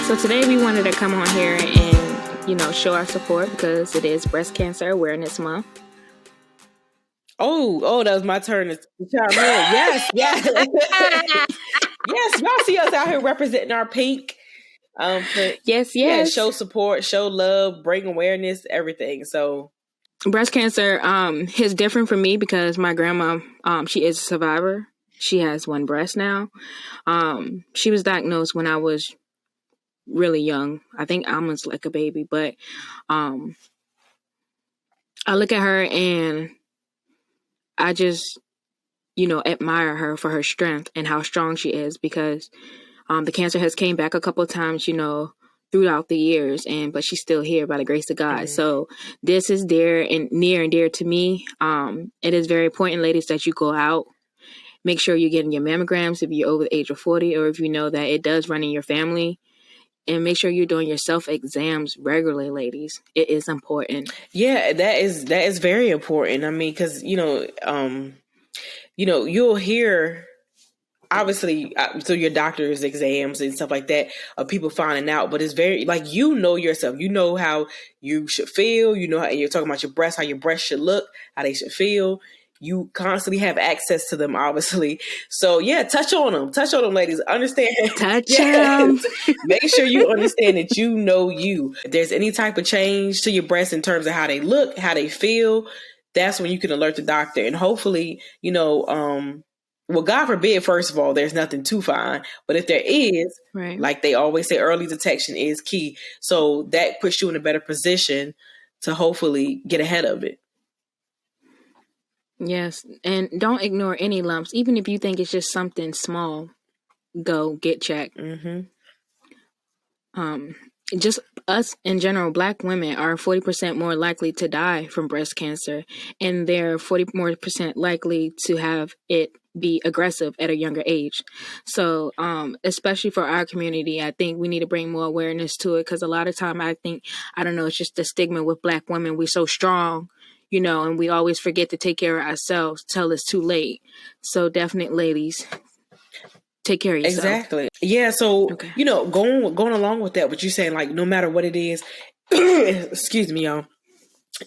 So today we wanted to come on here and, show our support because it is Breast Cancer Awareness Month. Oh, that was my turn to chime in. Yes. Yes, y'all see us out here representing our pink. Yes. Yeah, show support, show love, bring awareness, everything. So breast cancer is different for me because my grandma, she is a survivor. She has one breast now. She was diagnosed when I was really young. I think almost like a baby, but I look at her and I just, admire her for her strength and how strong she is because the cancer has came back a couple of times, throughout the years, but she's still here by the grace of God. Mm-hmm. So this is near and dear to me. It is very important, ladies, that you go out. Make sure you're getting your mammograms if you're over the age of 40 or if you know that it does run in your family. And make sure you're doing your self-exams regularly, ladies. It is important. Yeah, that is very important. I mean, because, you'll hear, obviously, through your doctor's exams and stuff like that, of people finding out. But it's very, like, yourself. You know how you should feel. You know how you're talking about your breasts, how your breasts should look, how they should feel. You constantly have access to them, obviously. So, yeah, touch on them, ladies. Understand. Touch them. Make sure you understand that you know you. If there's any type of change to your breasts in terms of how they look, how they feel, that's when you can alert the doctor. And hopefully, well, God forbid, first of all, there's nothing to find. But if there is, right, like they always say, early detection is key. So that puts you in a better position to hopefully get ahead of it. Yes. And don't ignore any lumps. Even if you think it's just something small, go get checked. Mm-hmm. Just us in general, Black women are 40% more likely to die from breast cancer. And they're 40% more likely to have it be aggressive at a younger age. So, especially for our community, I think we need to bring more awareness to it because a lot of time it's just the stigma with Black women. We're so strong, and we always forget to take care of ourselves till it's too late. So definitely, ladies, take care of yourself. Exactly. Yeah. So, okay. Going along with that, what you're saying, like, no matter what it is, excuse me, y'all.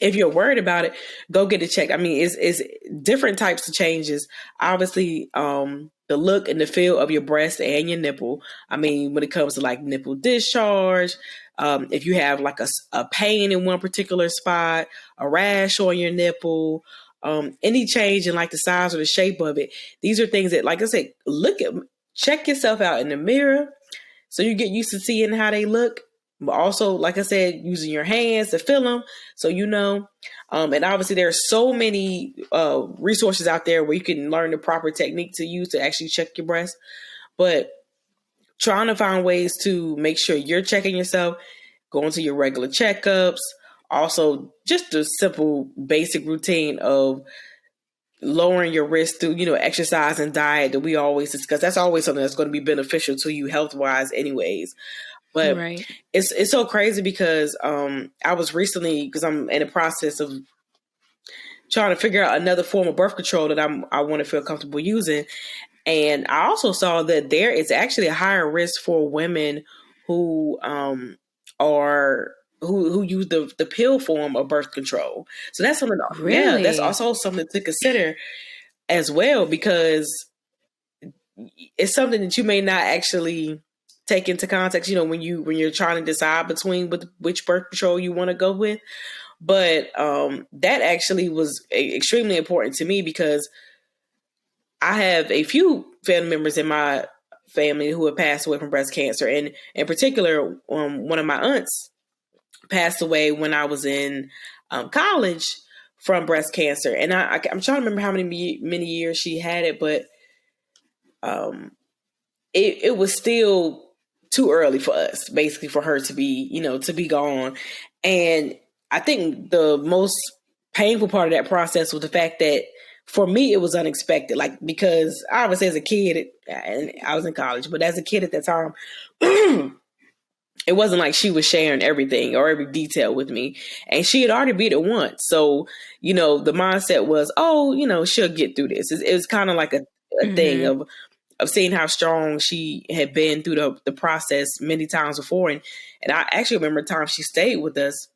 If you're worried about it, go get it checked. I mean, it's different types of changes. Obviously, the look and the feel of your breast and your nipple. I mean, when it comes to like nipple discharge, if you have like a pain in one particular spot, a rash on your nipple, any change in like the size or the shape of it. These are things that, like I said, check yourself out in the mirror so you get used to seeing how they look. But also, like I said, using your hands to feel them, so and obviously there are so many resources out there where you can learn the proper technique to use to actually check your breast. But trying to find ways to make sure you're checking yourself, going to your regular checkups, also just the simple basic routine of lowering your risk through, exercise and diet that we always discuss. That's always something that's going to be beneficial to you health-wise anyways. But right. It's so crazy because I was recently, because I'm in the process of trying to figure out another form of birth control that I want to feel comfortable using. And I also saw that there is actually a higher risk for women who who use the pill form of birth control. So that's something. Really? Yeah, that's also something to consider as well, because it's something that you may not actually take into context, when you're trying to decide between which birth control you want to go with. But that actually was extremely important to me because I have a few family members in my family who have passed away from breast cancer. And in particular, one of my aunts passed away when I was in college from breast cancer. And I'm trying to remember how many years she had it, but it was still too early for us, basically, for her to be, to be gone. And I think the most painful part of that process was the fact that for me, it was unexpected. Like, because obviously as a kid, and I was in college, but as a kid at that time, it wasn't like she was sharing everything or every detail with me. And she had already beat it once. So, the mindset was, she'll get through this. It was kind of like a thing of, of seeing how strong she had been through the process many times before. And I actually remember a time she stayed with us,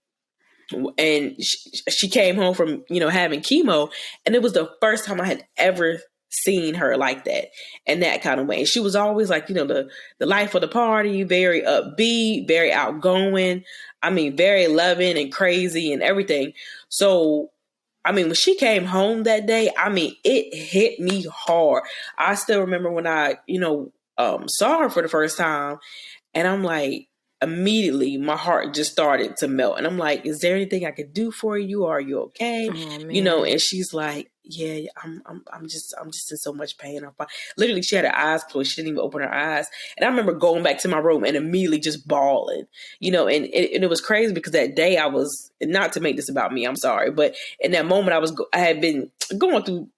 and she came home from, having chemo, and it was the first time I had ever seen her like that, in that kind of way. And she was always like, the life of the party, very upbeat, very outgoing. I mean, very loving and crazy and everything. So, I mean, when she came home that day, I mean, it hit me hard. I still remember when I, saw her for the first time, and I'm like, immediately my heart just started to melt. And I'm like, is there anything I could do for you? Are you okay? Oh, and she's like, yeah, I'm just in so much pain. Literally, she had her eyes closed. She didn't even open her eyes. And I remember going back to my room and immediately just bawling, and it was crazy because that day I was, not to make this about me, I'm sorry, but in that moment I had been going through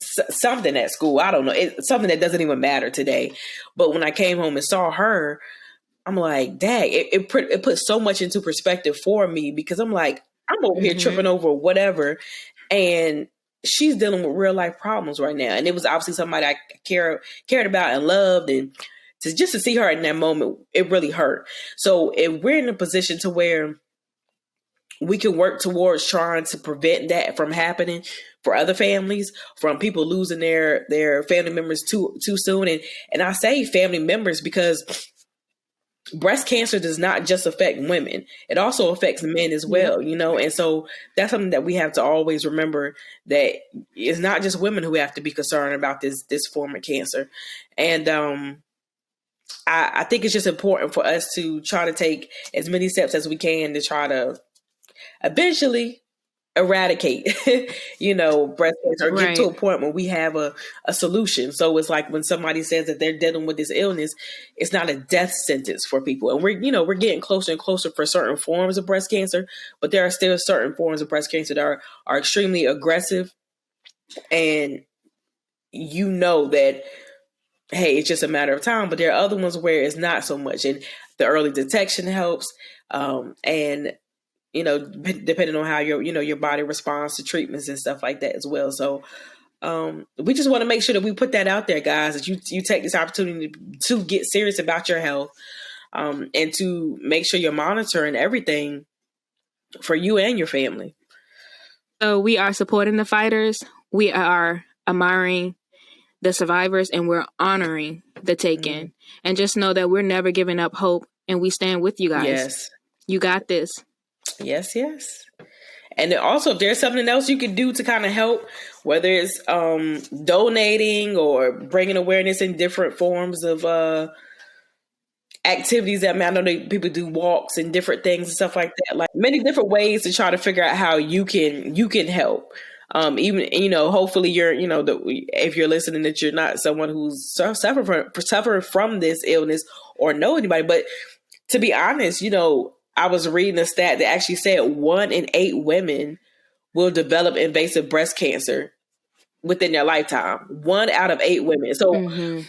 something at school. I don't know. It's something that doesn't even matter today. But when I came home and saw her, I'm like, dang, it put so much into perspective for me, because I'm like, I'm over here tripping over whatever, and she's dealing with real life problems right now. And it was obviously somebody I cared about and loved, and just to see her in that moment, it really hurt. So if we're in a position to where we can work towards trying to prevent that from happening for other families, from people losing their family members too soon, and I say family members because breast cancer does not just affect women. It also affects men as well, And so that's something that we have to always remember, that it's not just women who have to be concerned about this form of cancer. And I think it's just important for us to try to take as many steps as we can to try to eventually eradicate, breast cancer, or get to a point where we have a solution. So it's like when somebody says that they're dealing with this illness, it's not a death sentence for people. And we're getting closer and closer for certain forms of breast cancer, but there are still certain forms of breast cancer that are extremely aggressive. And that, hey, it's just a matter of time. But there are other ones where it's not so much. And the early detection helps. And depending on how your body responds to treatments and stuff like that as well. So we just want to make sure that we put that out there, guys, that you take this opportunity to get serious about your health, and to make sure you're monitoring everything for you and your family. So we are supporting the fighters. We are admiring the survivors, and we're honoring the taken. And just know that we're never giving up hope, and we stand with you guys. Yes. You got this. Yes. And then also, if there's something else you can do to kind of help, whether it's donating or bringing awareness in different forms of activities that, I know that people do walks and different things and stuff like that, like many different ways to try to figure out how you can help. Even, hopefully you're, if you're listening, that you're not someone who's suffering from this illness or know anybody. But to be honest, I was reading a stat that actually said 1 in 8 women will develop invasive breast cancer within their lifetime. 1 out of 8 women. So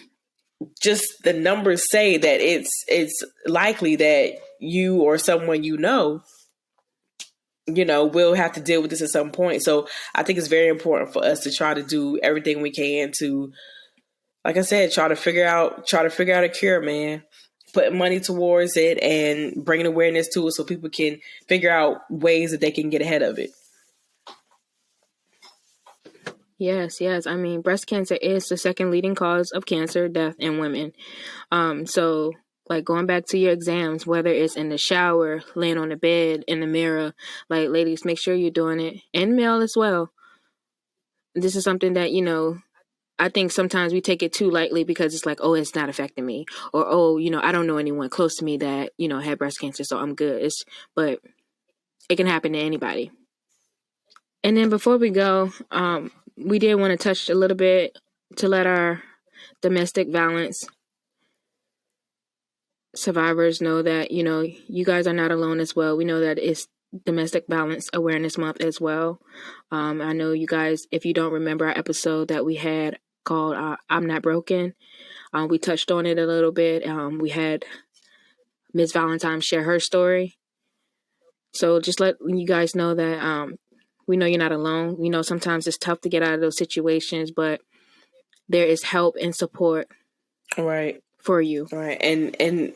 just the numbers say that it's likely that you or someone will have to deal with this at some point. So I think it's very important for us to try to do everything we can to, like I said, try to figure out a cure, man. Putting money towards it and bringing awareness to it so people can figure out ways that they can get ahead of it. Yes. I mean, breast cancer is the second leading cause of cancer death in women. So like going back to your exams, whether it's in the shower, laying on the bed, in the mirror, like ladies, make sure you're doing it, and male as well. This is something that, I think sometimes we take it too lightly because it's like, oh, it's not affecting me, or, oh, I don't know anyone close to me that, had breast cancer, so I'm good. But it can happen to anybody. And then before we go, we did want to touch a little bit to let our domestic violence survivors know that, you guys are not alone as well. We know that it's Domestic Violence Awareness Month as well. I know you guys, if you don't remember our episode that we had called I'm Not Broken, we touched on it a little bit. We had Ms. Valentine share her story. So just let you guys know that we know you're not alone. We know sometimes it's tough to get out of those situations, but there is help and support Right. for you. Right. And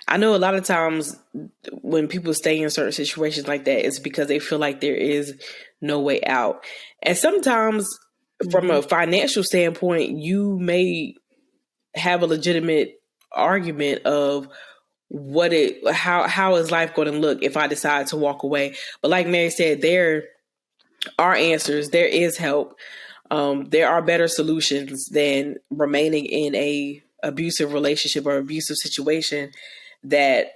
I know a lot of times when people stay in certain situations like that, it's because they feel like there is no way out. And sometimes from a financial standpoint, you may have a legitimate argument of how is life going to look if I decide to walk away. But like Mary said, there are answers. There is help. There are better solutions than remaining in a abusive relationship or abusive situation that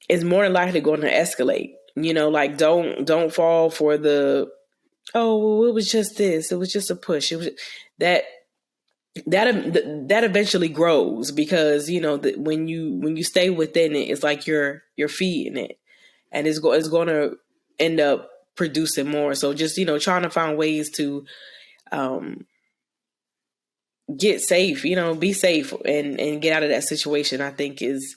is more than likely going to escalate. You know, like don't fall for the, oh, well, it was just this. It was just a push. It was that that eventually grows because, you know, when you stay within it, it's like you're feeding it, and it's going to end up producing more. So just, you know, trying to find ways to get safe, you know, be safe and get out of that situation, I think is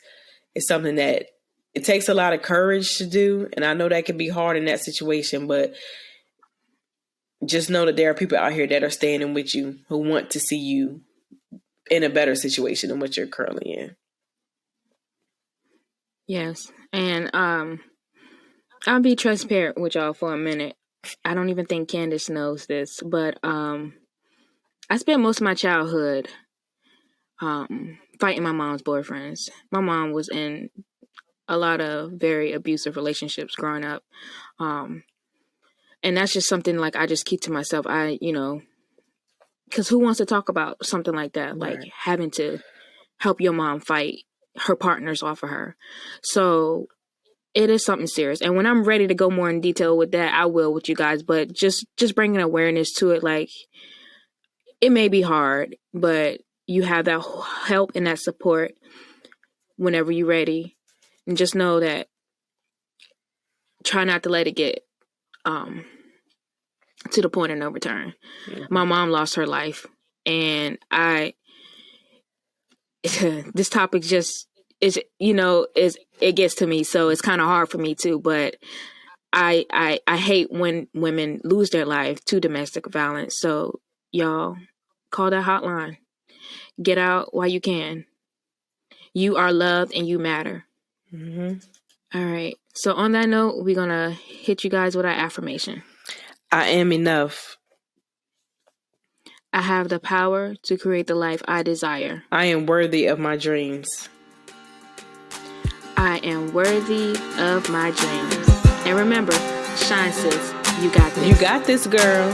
something that it takes a lot of courage to do. And I know that can be hard in that situation, but just know that there are people out here that are standing with you who want to see you in a better situation than what you're currently in. Yes. And I'll be transparent with y'all for a minute. I don't even think Candace knows this, but I spent most of my childhood fighting my mom's boyfriends. My mom was in a lot of very abusive relationships growing up. And that's just something like I just keep to myself. Because who wants to talk about something like that? Right. Like having to help your mom fight her partners off of her. So it is something serious. And when I'm ready to go more in detail with that, I will with you guys. But just bringing awareness to it, like it may be hard, but you have that help and that support whenever you're ready. And just know that try not to let it get to the point of no return. Mm-hmm. My mom lost her life, and this topic just is, you know, it gets to me, so it's kind of hard for me too. But I hate when women lose their life to domestic violence. So y'all call that hotline. Get out while you can. You are loved and you matter. Mm-hmm. All right. So on that note, we're gonna hit you guys with our affirmation. I am enough. I have the power to create the life I desire. I am worthy of my dreams. I am worthy of my dreams. And remember, shine sis, you got this. You got this, girl.